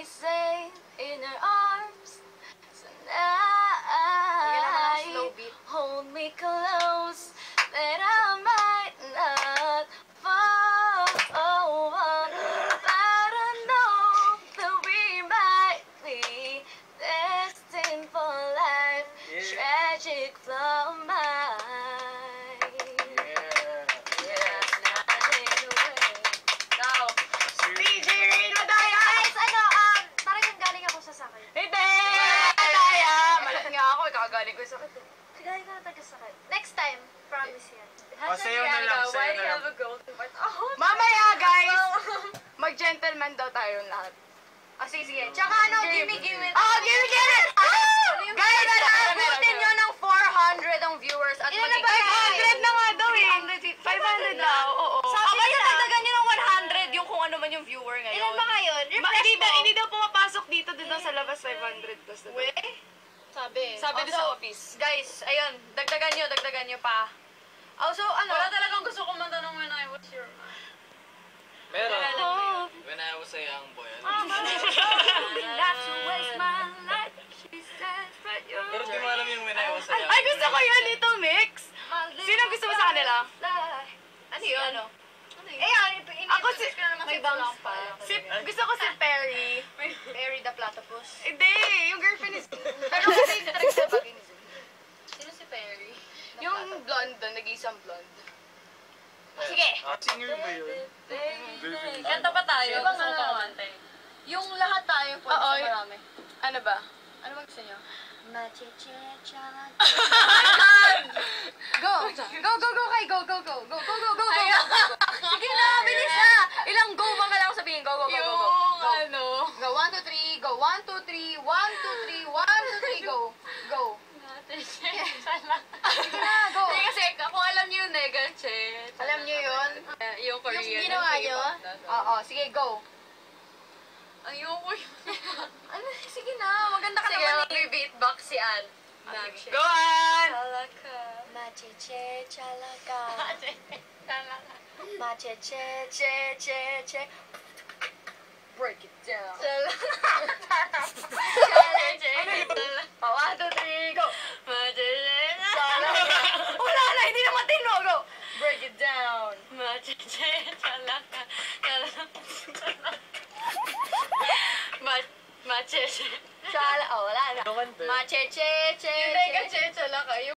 safe in her arms tonight. Hold me close, that I might not fall. But I know that we might be destined for life. Tragic flaw of mine. DJ Rino Daya! Guys, parang yung galing ako sa sakit. Hindi! Daya! Malat nga ako, ikakagaling ko sa sakit. Galing ka na taga-sakit. Next time, promise yan. Sayo na lang, Why sayo do na you lang. have a golden part? Oh, Mamaya, guys! Mag-gentleman daw tayo lahat. Sige. Tsaka gimme. Gimme! Guys, abutin nyo ng 400 ang viewers at Ilan na maging ba? 500 na nga daw eh. 500 daw, oo. Sabi Basta nila. dagdagan nyo ng 100 yung kung ano man yung viewer ngayon. Ilan ba ngayon? Refresh mo. Hindi daw pumapasok dito sa labas 500 plus na daw. Sabi doon sa office. Guys, ayun, dagdagan nyo pa. Also, Wala talagang gusto kumanta ng When I Was Your Man. Meron. Oh. When I was a young boy. Not to waste my life, she says, but you're Pero di mo alam yung When I was a young Ay, gusto ko yun, Little Mix. Sino gusto mo sa kanila? Ano yun? Ako si... May bangs pa. Gusto ko si Perry. Perry the Platypus. Hindi, yung girlfriend is... Pero kasi yung tricks sa bagay ni Zoe. Sino si Perry? Yung blonde doon, nag-iisang blonde. Sige. Singer ba yun? Kanta pa tayo. Diba Gusto ko nga? kumanta eh. Yung lahat tayo po Oo, sa marami. Ano ba? Ano ba gusto nyo? Go! Go, Kay! Go! Sige na, bilis na! Ilang go ba kailangan sabihin? Go. ano... Go, 1, 2, 3, go, 1, 2, 3, 1, 2, 3, 1, 2, 3, go. Go. Sige na, go. Hindi kasi kung alam niyo yung Negache. Alam niyo yun? Yung Korean. Yung ginawa niyo? Oo, sige, go. Ayoko yun. Ano, sige na, maganda ka Sige, naman eh. mag-beatbox si Ann. Go on! Chalaka. Macheche chalaka. Chalaka. Macheche. Break it down. Oh, 1, 2, 3, go. Chalaka. Wala na, hindi na matino, go. Break it down. Chalaka. Macheche. Wala na. Ano kanta? Macheche. Yung Negache, chalaka.